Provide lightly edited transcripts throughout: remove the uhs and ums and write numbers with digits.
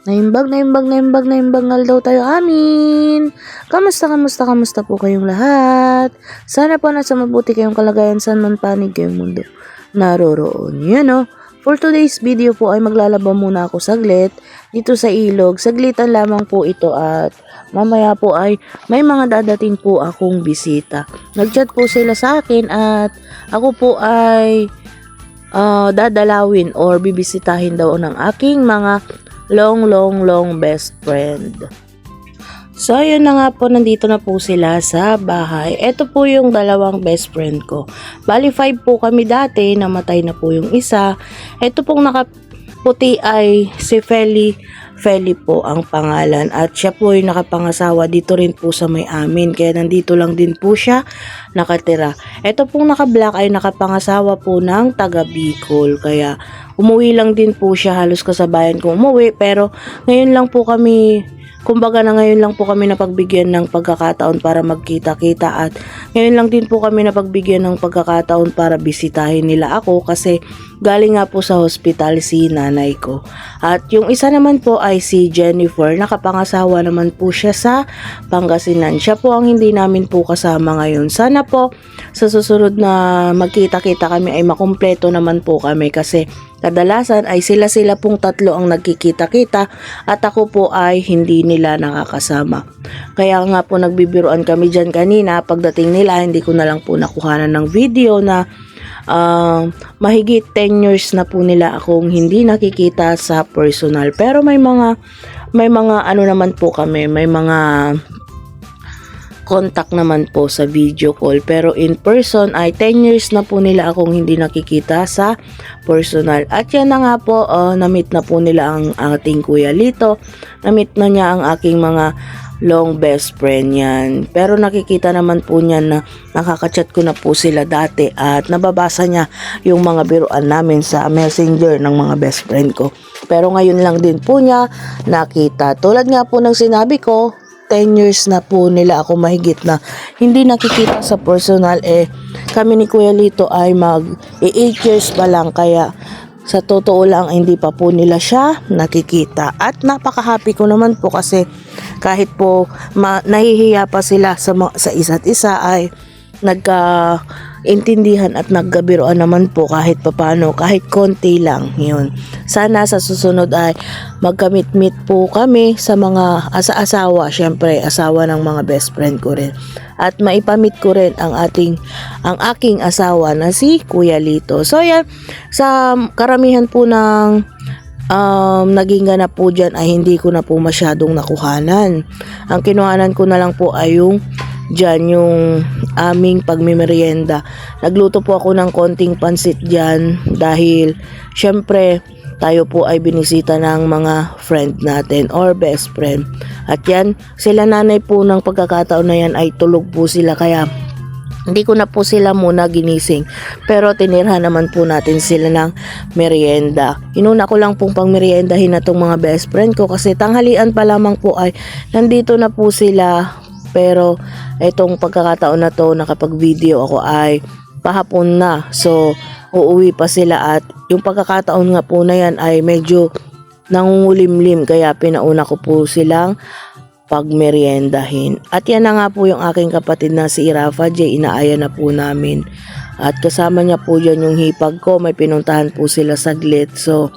Naimbag daw tayo amin. Kamusta po kayong lahat? Sana po nasa mabuti kayong kalagayan saan man panig kayong mundo naroroon. For today's video po ay maglalaba muna ako saglit dito sa ilog. Saglitan lamang po ito at mamaya po ay may mga dadating po akong bisita. Nagchat po sila sa akin at ako po ay dadalawin or bibisitahin daw ng aking mga long best friend. So, ayun na nga po, nandito na po sila sa bahay. Ito po yung dalawang best friend ko. Bali, 5 po kami dati, namatay na po yung isa. Ito pong nakaputi ay si Feli po ang pangalan. At siya po yung nakapangasawa dito rin po sa may amin. Kaya nandito lang din po siya nakatira. Ito pong naka-black ay nakapangasawa po ng taga Bicol. Kaya umuwi lang din po siya, halos kasabayan kong umuwi. Pero ngayon lang po kami... Kumbaga na ngayon lang po kami napagbigyan ng pagkakataon para magkita-kita at ngayon lang din po kami napagbigyan ng pagkakataon para bisitahin nila ako kasi galing nga po sa hospital si nanay ko. At yung isa naman po ay si Jennifer, nakapangasawa naman po siya sa Pangasinan. Siya po ang hindi namin po kasama ngayon. Sana po sa susunod na magkita-kita kami ay makumpleto naman po kami kasi kadalasan ay sila pong tatlo ang nagkikita-kita at ako po ay hindi nila nakakasama. Kaya nga po nagbibiruan kami dyan kanina, pagdating nila hindi ko na lang po nakuhanan ng video na mahigit 10 years na po nila akong hindi nakikita sa personal. Pero may mga ano naman po kami, may mga contact naman po sa video call, pero in person ay 10 years na po nila akong hindi nakikita sa personal. At yan na nga po, na-meet na po nila ang ating Kuya Lito, na-meet na niya ang aking mga long best friend yan. Pero nakikita naman po niya na nakakachat ko na po sila dati at nababasa niya yung mga biruan namin sa messenger ng mga best friend ko. Pero ngayon lang din po niya nakita. Tulad nga po ng sinabi ko, 10 years na po nila ako mahigit na hindi nakikita sa personal. Kami ni Kuya Lito ay 8 years pa lang, kaya sa totoo lang hindi pa po nila siya nakikita. At napaka-happy ko naman po kasi kahit po nahihiya pa sila sa isa't isa ay nagkaintindihan at nagkabiruan naman po kahit papano, kahit konti lang yun. Sana sa susunod ay magkamit-meet po kami sa mga asawa, syempre asawa ng mga best friend ko rin. At maipamit ko rin ang aking asawa na si Kuya Lito. So yan, sa karamihan po ng naging ganap po dyan ay hindi ko na po masyadong nakuhanan. Ang kinuhanan ko na lang po ay yung aming pagmimerienda. Nagluto po ako ng konting pansit dyan dahil syempre tayo po ay binisita ng mga friend natin or best friend. At yan, sila nanay po ng pagkakataon na yan ay tulog po sila, kaya hindi ko na po sila muna ginising. Pero tinirhan naman po natin sila ng merienda. Inuna ko lang pong pangmeriendahin na tong mga best friend ko kasi tanghalian pa lamang po ay nandito na po sila. Pero itong pagkakataon na to, nakapag-video ako ay pahapon na. So, uuwi pa sila at yung pagkakataon nga po na yan ay medyo nangungulimlim. Kaya pinauna ko po silang pagmeriendahin. At yan na nga po yung aking kapatid na si Rafa J. Inaaya na po namin. At kasama niya po dyan yung hipag ko. May pinuntahan po sila saglit. So,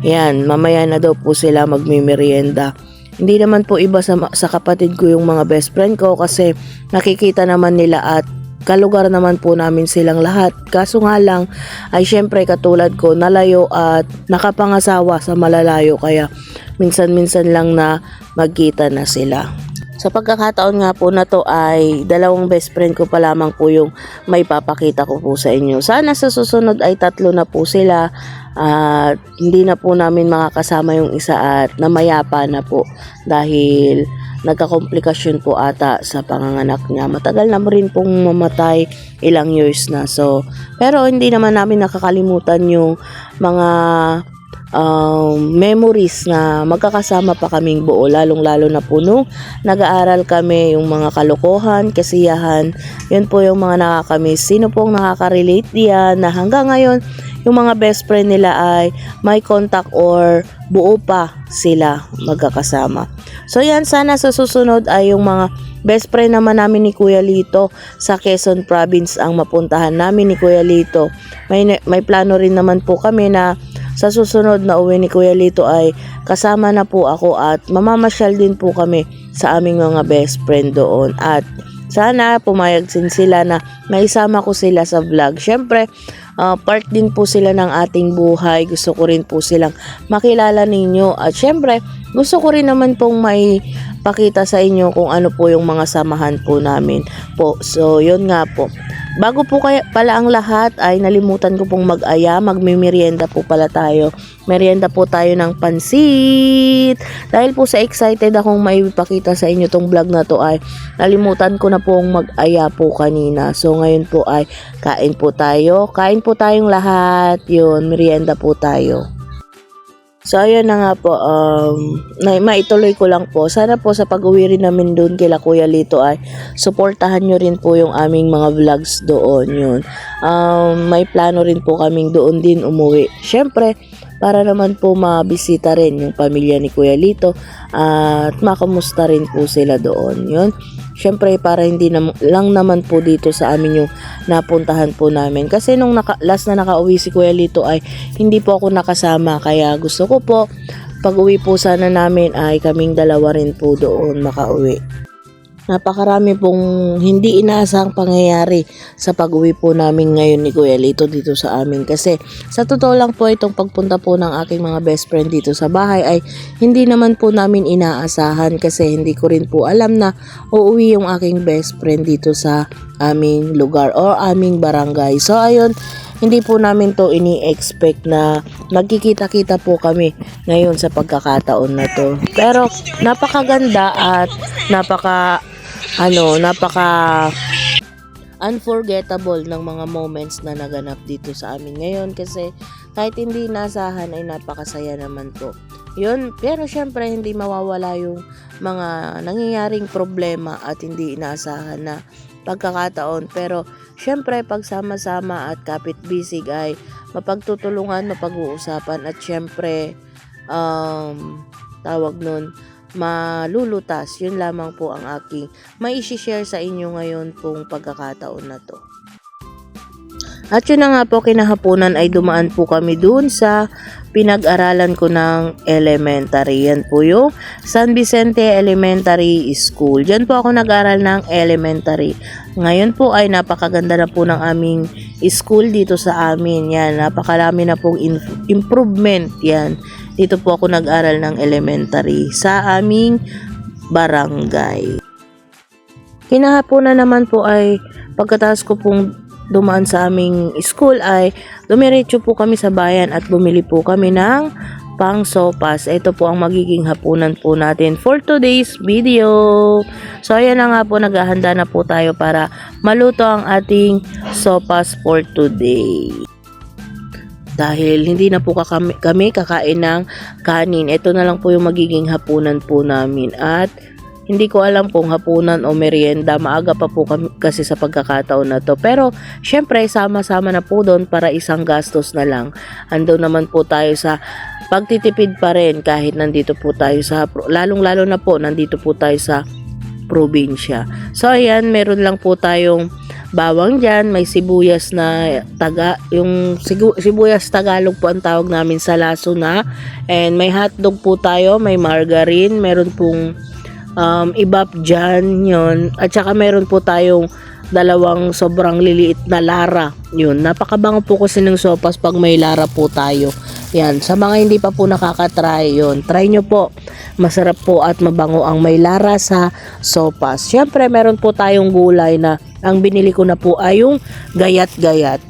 yan. Mamaya na daw po sila magmimerienda. Hindi naman po iba sa kapatid ko yung mga best friend ko kasi nakikita naman nila at kalugar naman po namin silang lahat. Kaso nga lang ay syempre katulad ko nalayo at nakapangasawa sa malalayo, kaya minsan-minsan lang na magkita na sila. Sa pagkakataon nga po na to ay dalawang best friend ko pa lamang po yung may papakita ko po sa inyo. Sana sa susunod ay 3 na po sila at hindi na po namin makakasama yung isa at namayapa na po dahil nagkakomplikasyon po ata sa panganganak niya. Matagal na rin pong mamatay, ilang years na. So, pero hindi naman namin nakakalimutan yung mga memories na magkakasama pa kaming buo, lalong-lalo na po nung nag-aaral kami, yung mga kalokohan, kasiyahan, yun po yung mga nakakamiss. Sino pong nakaka-relate diyan na hanggang ngayon yung mga best friend nila ay may contact or buo pa sila magkakasama. So yan, sana sa susunod ay yung mga best friend naman namin ni Kuya Lito sa Quezon Province ang mapuntahan namin ni Kuya Lito. May plano rin naman po kami na sa susunod na uwi ni Kuya Lito ay kasama na po ako at mamamasyal din po kami sa aming mga best friend doon. At sana pumayag din sila na maisama ko sila sa vlog. Syempre, part din po sila ng ating buhay. Gusto ko rin po silang makilala ninyo. At syempre, gusto ko rin naman pong may pakita sa inyo kung ano po yung mga samahan po namin po. So, yun nga po. Bago po kaya pala ang lahat ay nalimutan ko pong mag-aya, magmimerienda po pala tayo. Merienda po tayo ng pansit. Dahil po sa excited akong maipakita sa inyo tong vlog na to ay nalimutan ko na pong mag-aya po kanina. So ngayon po ay kain po tayo. Kain po tayong lahat. Yun, merienda po tayo. So, ayun na nga po, maituloy ko lang po. Sana po sa pag-uwi rin namin doon kila Kuya Lito ay suportahan nyo rin po yung aming mga vlogs doon. Yun. May plano rin po kaming doon din umuwi. Syempre, para naman po mabisita rin yung pamilya ni Kuya Lito at makamusta rin po sila doon. Yun. Syempre, para hindi lang naman po dito sa amin yung napuntahan po namin. Kasi nung last na nakauwi si Kuya Lito ay hindi po ako nakasama. Kaya gusto ko po, pag uwi po sana namin ay kaming dalawa rin po doon makauwi. Napakarami pong hindi inaasahang pangyayari sa pag-uwi po namin ngayon ni Kuya Lito dito sa amin. Kasi sa totoo lang po itong pagpunta po ng aking mga best friend dito sa bahay ay hindi naman po namin inaasahan. Kasi hindi ko rin po alam na uuwi yung aking best friend dito sa aming lugar o aming barangay. So ayun, hindi po namin to ini-expect na magkikita-kita po kami ngayon sa pagkakataon na to. Pero napakaganda at napaka unforgettable ng mga moments na naganap dito sa amin ngayon kasi kahit hindi inasahan ay napakasaya naman po. Yun, pero syempre hindi mawawala yung mga nangyayaring problema at hindi inaasahan na pagkakataon. Pero syempre pagsama-sama at kapit-bisig ay mapagtutulungan, mapag-uusapan at syempre tawag nun, malulutas. Yun lamang po ang aking mai-share sa inyo ngayon pong pagkakataon na to. At yun na nga po, kinahaponan ay dumaan po kami dun sa pinag-aralan ko ng elementary. Yan po yung San Vicente Elementary School. Diyan po ako nag-aral ng elementary. Ngayon po ay napakaganda na po ng aming school dito sa amin. Yan, napakarami na pong improvement. Yan, dito po ako nag-aral ng elementary sa aming barangay. Kinahaponan naman po ay pagkatapos ko pong dumaan sa aming school ay dumiretso po kami sa bayan at bumili po kami ng pang sopas. Ito po ang magiging hapunan po natin for today's video. So ayan na nga po, naghahanda na po tayo para maluto ang ating sopas for today. Dahil hindi na po kami kakain ng kanin, ito na lang po yung magiging hapunan po namin. At hindi ko alam kung hapunan o merienda, maaga pa po kami kasi sa pagkakataon na to. Pero syempre sama-sama na po doon para isang gastos na lang. Ando naman po tayo sa pagtitipid pa rin kahit nandito po tayo sa, lalong-lalo na po nandito po tayo sa probinsya. So ayan, meron lang po tayong bawang dyan, may sibuyas na yung sibuyas Tagalog po ang tawag namin sa laso na, and may hotdog po tayo, may margarine, meron pong ibap dyan, yun, at saka meron po tayong dalawang sobrang liliit na lara. Yun, napakabango po kasi ng sopas pag may lara po tayo. Yan, sa mga hindi pa po nakakatry, yun, try nyo po. Masarap po at mabango ang may lara sa sopas. Syempre, meron po tayong gulay na ang binili ko na po ay yung gayat-gayat.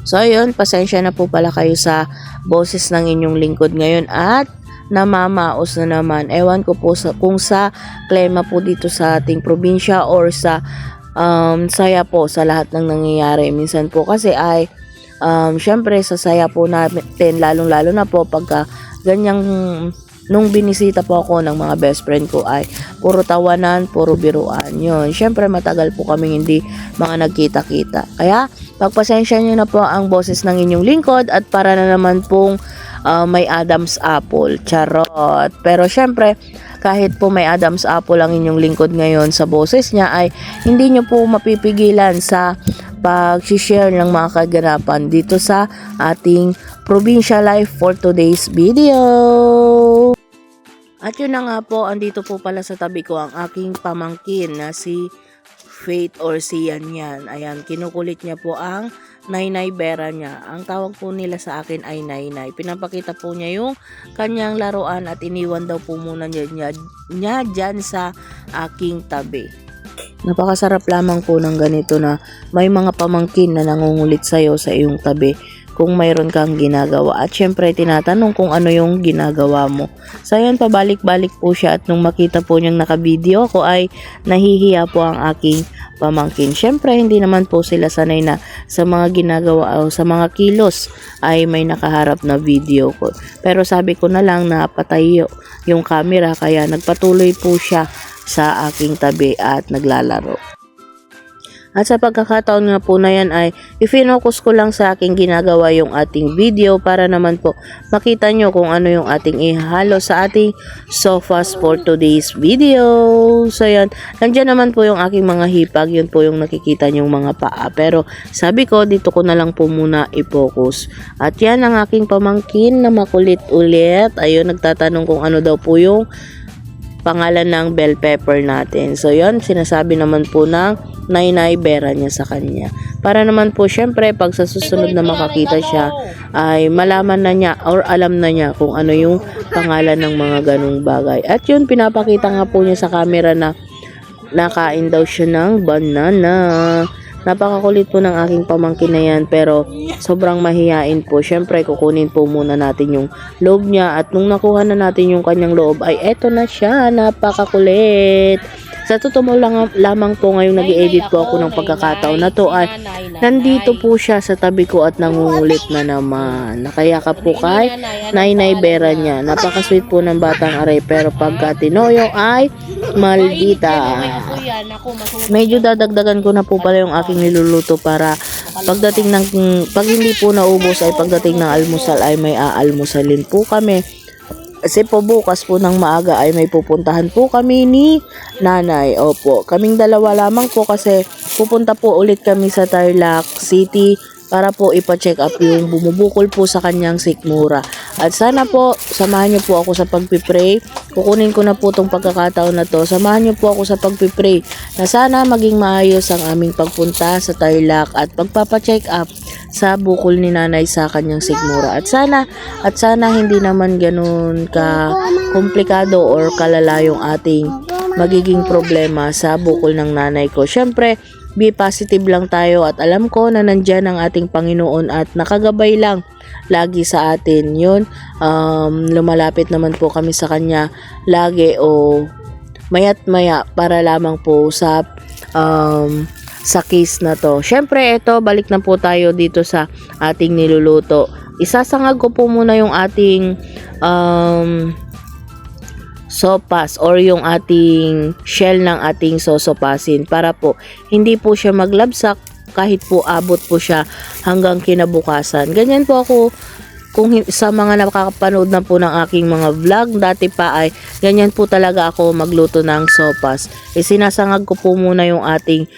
So, yun, pasensya na po pala kayo sa boses ng inyong lingkod ngayon at namamaos na naman. Ewan ko po kung sa klima po dito sa ating probinsya or sa saya po sa lahat ng nangyayari. Minsan po kasi ay syempre sa saya po natin, lalong-lalo na po pagka ganyang nung binisita po ako ng mga best friend ko ay puro tawanan, puro biruan. Yun, syempre matagal po kaming hindi mga nagkita-kita. Kaya Pagpasensya nyo na po ang boses ng inyong lingkod at para na naman pong may Adam's apple. Charot. Pero syempre, kahit po may Adam's apple ang inyong lingkod ngayon sa boses niya ay hindi nyo po mapipigilan sa pag-share ng mga kaganapan dito sa ating probinsya life for today's video. At yun na nga po, andito po pala sa tabi ko ang aking pamangkin na si Faith or si Yan. Ayan, kinukulit niya po ang Nainay Bera niya. Ang tawag po nila sa akin ay Nainay. Pinapakita po niya yung kanyang laruan at iniwan daw po muna niya dyan sa aking tabi. Napakasarap lamang po ng ganito na may mga pamangkin na nangungulit sa'yo sa iyong tabi kung mayroon kang ginagawa. At syempre, tinatanong kung ano yung ginagawa mo. So, yun, pabalik-balik po siya at nung makita po niyang nakavideo ko ay nahihiya po ang aking pamangkin. Syempre, hindi naman po sila sanay na sa mga ginagawa o sa mga kilos ay may nakaharap na video ko. Pero sabi ko na lang na patay yung camera kaya nagpatuloy po siya sa aking tabi at naglalaro. At sa pagkakataon nga po na yan ay i-focus ko lang sa aking ginagawa yung ating video para naman po makita nyo kung ano yung ating ihalo sa ating sofas for today's video. So yan, nandiyan naman po yung aking mga hipag, yun po yung nakikita nyong mga paa. Pero sabi ko dito ko na lang po muna i-focus. At yan ang aking pamangkin na makulit ulit. Ayun, nagtatanong kung ano daw po yung pangalan ng bell pepper natin. So yon, sinasabi naman po ng Nainay Bera niya sa kanya. Para naman po syempre pag sa susunod na makakita siya ay malaman na niya or alam na niya kung ano yung pangalan ng mga ganung bagay. At yun, pinapakita nga po niya sa camera na nakain daw siya ng banana. Napakakulit po ng aking pamangkin na yan pero sobrang mahihain po. Syempre kukunin po muna natin yung loob niya at nung nakuha na natin yung kanyang loob ay eto na siya, napakakulit. Sa totoo lamang po ngayong nag-edit po ako ng pagkakataon na to ay nandito po siya sa tabi ko at nangungulit na naman. Nakayakap po kay Nainay Bera niya. Napakasweet po ng batang aray pero pagka tinoyo ay maldita. Medyo dadagdagan ko na po pala yung aking niluluto para pagdating ng pag hindi po naubos ay pagdating ng almusal ay may aalmusalin po kami. Kasi po bukas po ng maaga ay may pupuntahan po kami ni nanay. Opo, kaming dalawa lamang po kasi pupunta po ulit kami sa Tarlac City para po ipa-check up yung bumubukol po sa kanyang sikmura. At sana po, samahan niyo po ako sa pagpipray. Kukunin ko na po itong pagkakataon na to. Samahan niyo po ako sa pagpipray na sana maging maayos ang aming pagpunta sa Tarlac at pagpapa-check up sa bukol ni nanay sa kanyang sikmura. At sana hindi naman ganun ka komplikado or kalala yung ating magiging problema sa bukol ng nanay ko. Syempre, be positive lang tayo at alam ko na nandyan ang ating Panginoon at nakagabay lang lagi sa atin. Yun, lumalapit naman po kami sa kanya lagi o mayat maya para lamang po sa case na to. Syempre, ito, balik na po tayo dito sa ating niluluto. Isasangag ko po muna yung ating sopas or yung ating shell ng ating sosopasin para po hindi po siya maglabsak kahit po abot po siya hanggang kinabukasan. Ganyan po ako kung sa mga nakakapanood na po ng aking mga vlog dati pa ay ganyan po talaga ako magluto ng sopas. Sinasangag ko po muna yung ating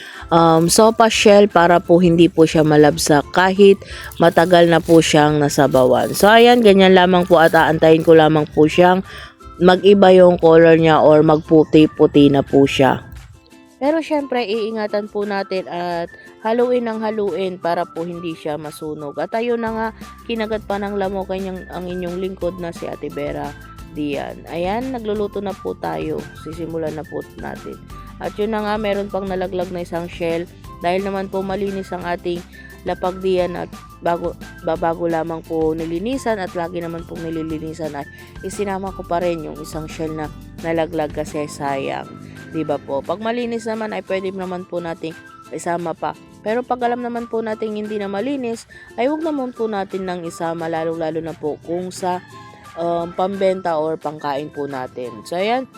sopas shell para po hindi po siya malabsak kahit matagal na po siyang nasabawan. So ayan, ganyan lamang po at aantayin ko lamang po siyang mag-iba yung color niya or magputi-puti na po siya. Pero syempre, iingatan po natin at haluin ng haluin para po hindi siya masunog. At ayun na nga, kinagat pa ng lamok ang inyong lingkod na si Ate Bera diyan. Ayan, nagluluto na po tayo. Sisimulan na po natin. At yun na nga, meron pang nalaglag na isang shell. Dahil naman po malinis ang ating lapag diyan at bago lamang po nilinisan at lagi naman pong nililinisan ay isinama ko pa rin yung isang shell na nalaglag kasi sayang. Diba po? Pag malinis naman ay pwede naman po nating isama pa. Pero pag alam naman po nating hindi na malinis, ay huwag naman po natin nang isama lalo na po kung sa pambenta or pangkain po natin. So ayan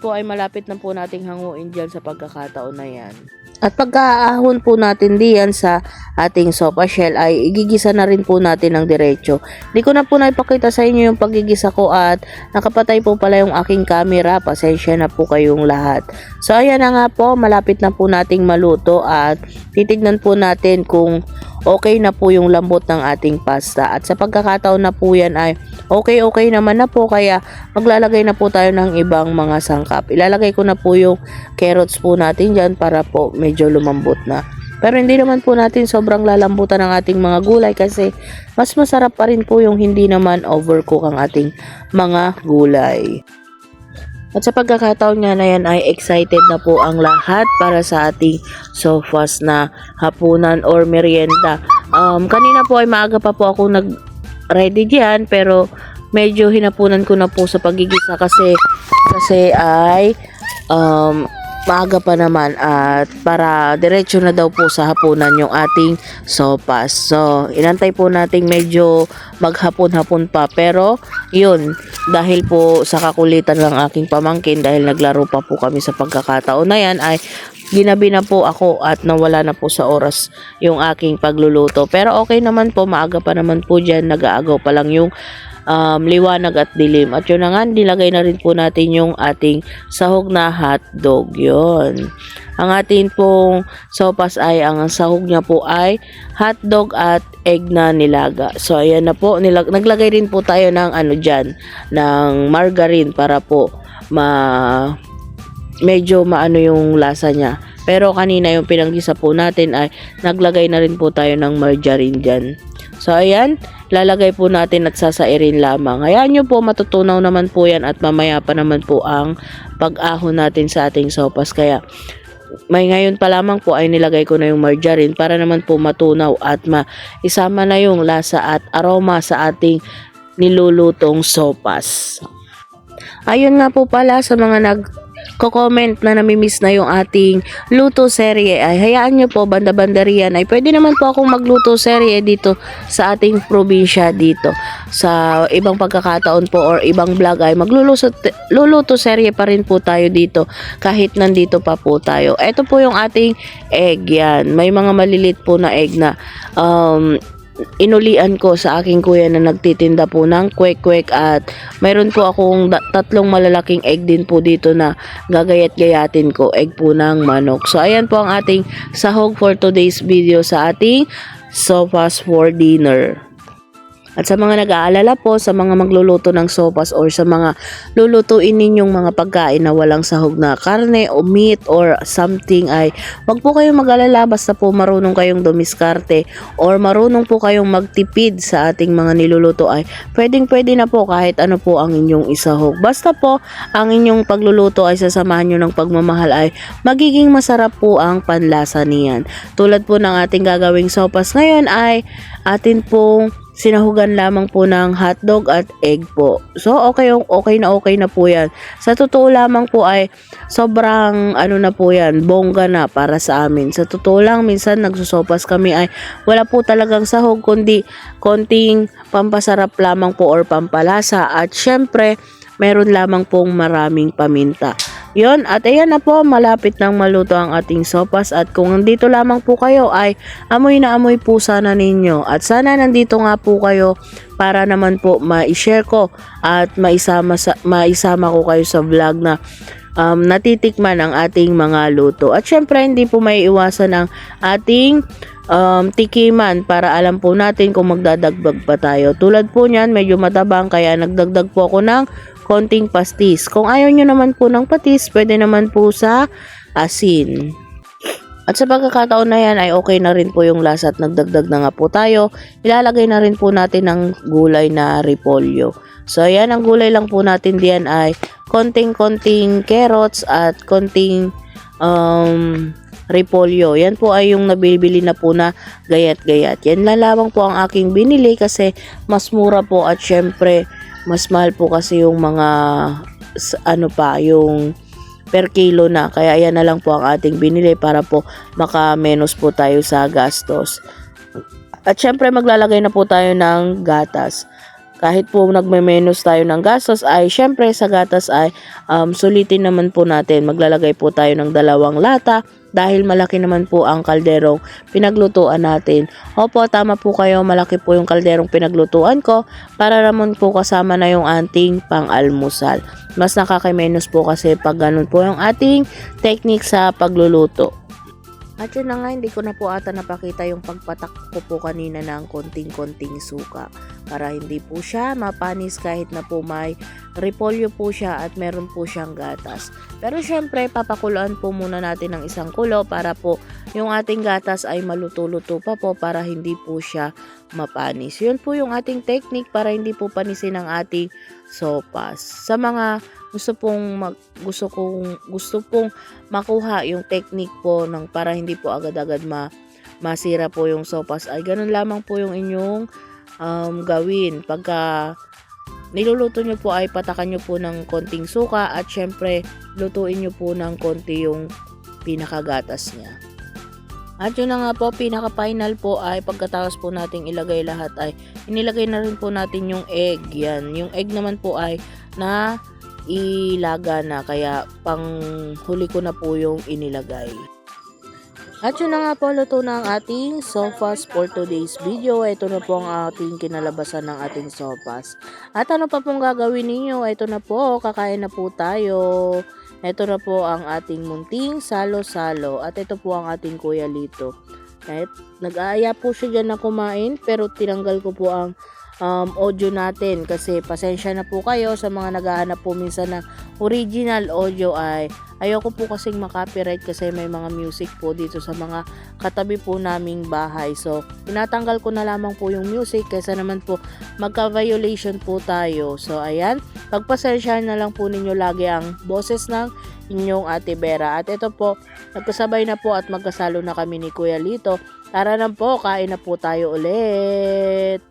po ay malapit na po nating hanguin dyan sa pagkakataon na yan. At pagkaahon po natin diyan sa ating sopa shell ay igigisa na rin po natin ng diretso. Di ko na po naipakita sa inyo yung paggigisa ko at nakapatay po pala yung aking camera. Pasensya na po kayong lahat. So ayan na nga po, malapit na po nating maluto at titignan po natin kung okay na po yung lambot ng ating pasta. At sa pagkakataon na po yan ay okay naman na po, kaya maglalagay na po tayo ng ibang mga sangkap. Ilalagay ko na po yung carrots po natin dyan para po medyo lumambot na. Pero hindi naman po natin sobrang lalambutan ng ating mga gulay kasi mas masarap pa rin po yung hindi naman overcook ang ating mga gulay. At sa pagkakataon nga na yan ay excited na po ang lahat para sa ating sopas na hapunan or merienda. Kanina po ay maaga pa po ako nag-ready diyan, pero medyo hinapunan ko na po sa pagigisa kasi ay maaga pa naman at para diretso na daw po sa hapunan yung ating sopas. So, inantay po nating medyo maghapon-hapon pa, pero yun, dahil po sa kakulitan ng aking pamangkin, dahil naglaro pa po kami sa pagkakataon na yan, ay ginabi na po ako at nawala na po sa oras yung aking pagluluto. Pero okay naman po, maaga pa naman po dyan, nag-aagaw pa lang yung liwanag at dilim. At yun na nga, nilagay na rin po natin yung ating sahog na hotdog. Yun. Ang ating pong sopas ay, ang sahog niya po ay hotdog at egg na nilaga. So, ayan na po. Naglagay rin po tayo ng dyan, ng margarine para po medyo maano yung lasa niya. Pero kanina yung pinanggisa po natin ay naglagay na rin po tayo ng margarine dyan. So, ayan, lalagay po natin at sasairin lamang. Hayaan nyo po, matutunaw naman po yan at mamaya pa naman po ang pag-ahon natin sa ating sopas. Kaya, ngayon pa lamang po ay nilagay ko na yung margarine para naman po matunaw at isama na yung lasa at aroma sa ating nilulutong sopas. Ayun nga po pala, sa mga nagko-comment na namimiss na yung ating luto serye, ay hayaan nyo po, banda-banda riyan ay pwede naman po akong magluto serye dito sa ating probinsya dito. Sa ibang pagkakataon po or ibang vlog ay magluluto serye pa rin po tayo dito kahit nandito pa po tayo. Ito po yung ating egg yan. May mga malilit po na egg na inulian ko sa aking kuya na nagtitinda po ng kwek-kwek at mayroon po akong tatlong malalaking egg din po dito na gagayat-gayatin ko, egg po ng manok. So ayan po ang ating sahog for today's video sa ating sopas for dinner. At sa mga nag-aalala po, sa mga magluluto ng sopas or sa mga lulutuin ninyong mga pagkain na walang sahog na karne o meat or something, ay wag po kayong mag-alala, basta po marunong kayong dumiskarte or marunong po kayong magtipid sa ating mga niluluto ay pwedeng-pwede na po kahit ano po ang inyong isahog. Basta po ang inyong pagluluto ay sasamahan nyo ng pagmamahal ay magiging masarap po ang panlasa niyan. Tulad po ng ating gagawing sopas ngayon ay atin pong sinahugan lamang po ng hotdog at egg po. So, okay na po yan. Sa totoo lamang po ay sobrang na po yan, bongga na para sa amin. Sa totoo lang, minsan nagsusopas kami ay wala po talagang sahog, kundi konting pampasarap lamang po or pampalasa. At syempre, meron lamang pong maraming paminta. Yon, at ayan na po, malapit nang maluto ang ating sopas at kung nandito lamang po kayo ay amoy na amoy po sana ninyo at sana nandito nga po kayo para naman po ma-share ko at maisama ko kayo sa vlog na natitikman ang ating mga luto. At syempre hindi po may iwasan ang ating tikiman para alam po natin kung magdadagdag pa tayo. Tulad po niyan, medyo matabang kaya nagdagdag po ako ng konting pastis. Kung ayaw nyo naman po ng patis, pwede naman po sa asin. At sa pagkakataon na yan ay okay na rin po yung lasa at nagdagdag na nga po tayo. Ilalagay na rin po natin ng gulay na repolyo. So ayan, ang gulay lang po natin diyan ay konting-konting carrots at konting repolyo. Yan po ay yung nabibili na po na gayat-gayat. Yan lamang po ang aking binili kasi mas mura po at syempre mas mahal po kasi yung mga yung per kilo na. Kaya yan na lang po ang ating binili para po maka-menos po tayo sa gastos. At syempre maglalagay na po tayo ng gatas. kahit po nagme-menos tayo ng gastos ay syempre sa gatas ay sulitin naman po natin. Maglalagay po tayo ng 2 lata dahil malaki naman po ang kalderong pinaglutuan natin. Opo, tama po kayo, malaki po yung kalderong pinaglutuan ko para naman po kasama na yung ating pang-almusal. Mas nakaka-menos po kasi pag ganun po yung ating technique sa pagluluto. At yun na nga, hindi ko na po ata napakita yung pagpatak ko po kanina ng konting-konting suka para hindi po siya mapanis kahit na po may repolyo po siya at meron po siyang gatas. Pero syempre, papakuluan po muna natin ng isang kulo para po yung ating gatas ay maluto-luto pa po para hindi po siya mapanis. Yun po yung ating technique para hindi po panisin ang ating sopas. Sa mga gusto pong makuha yung technique po ng para hindi po agad-agad masira po yung sopas ay ganun lamang po yung inyong gawin. Pagka niluluto nyo po ay patakan nyo po ng konting suka at syempre lutuin nyo po ng konti yung pinakagatas niya. At yun na nga po, pinaka-final po ay pagkatapos po nating ilagay lahat ay inilagay na rin po natin yung egg. Yan, yung egg naman po ay na ilaga na kaya pang huli ko na po yung inilagay. At yun na nga po, luto na ang ating sopas for today's video. Ito na po ang ating kinalabasan ng ating sopas. At ano pa pong gagawin ninyo? Ito na po, kakain na po tayo. Ito na po ang ating munting salo-salo. At ito po ang ating Kuya Lito. Kahit nag-aaya po siya dyan na kumain pero tinanggal ko po ang audio natin kasi pasensya na po kayo sa mga naghahanap po minsan ng original audio ay ayoko po kasing makopyright kasi may mga music po dito sa mga katabi po naming bahay. So, tinatanggal ko na lamang po yung music kaysa naman po magka-violation po tayo. So, ayan, pagpasensyahan na lang po ninyo lagi ang boses ng inyong Ate Vera. At ito po, nagkasabay na po at magkasalo na kami ni Kuya Lito. Tara na po, kain na po tayo ulit.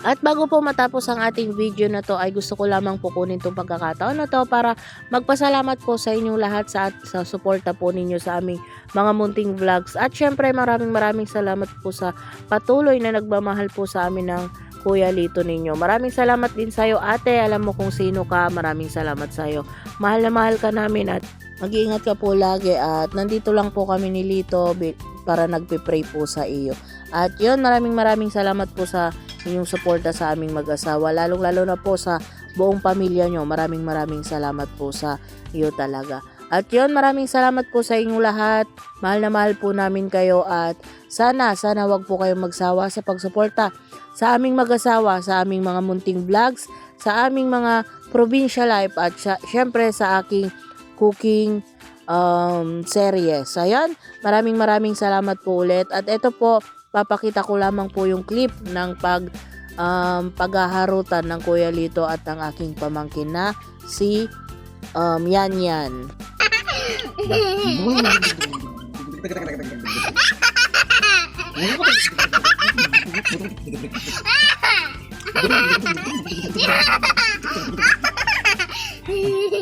At bago po matapos ang ating video na to ay gusto ko lamang po kunin itong pagkakataon na to para magpasalamat po sa inyong lahat sa suporta po ninyo sa aming mga munting vlogs. At syempre maraming salamat po sa patuloy na nagmamahal po sa amin ng Kuya Lito ninyo. Maraming salamat din sa'yo ate, alam mo kung sino ka, maraming salamat sa'yo. Mahal na mahal ka namin at mag-iingat ka po lagi at nandito lang po kami ni Lito para nagpe-pray po sa iyo. At yun, maraming salamat po sa inyong suporta sa aming mag-asawa, lalong-lalo na po sa buong pamilya nyo. Maraming salamat po sa iyo talaga. At yun, maraming salamat po sa inyong lahat. Mahal na mahal po namin kayo at sana wag po kayong magsawa sa pagsuporta sa aming mag-asawa, sa aming mga munting vlogs, sa aming mga provincial life at syempre sa aking cooking series. Ayan, maraming salamat po ulit. At ito po, papakita ko lamang po yung clip ng paghaharutan ng Kuya Lito at ng aking pamangkin na si Yan.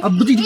Abdi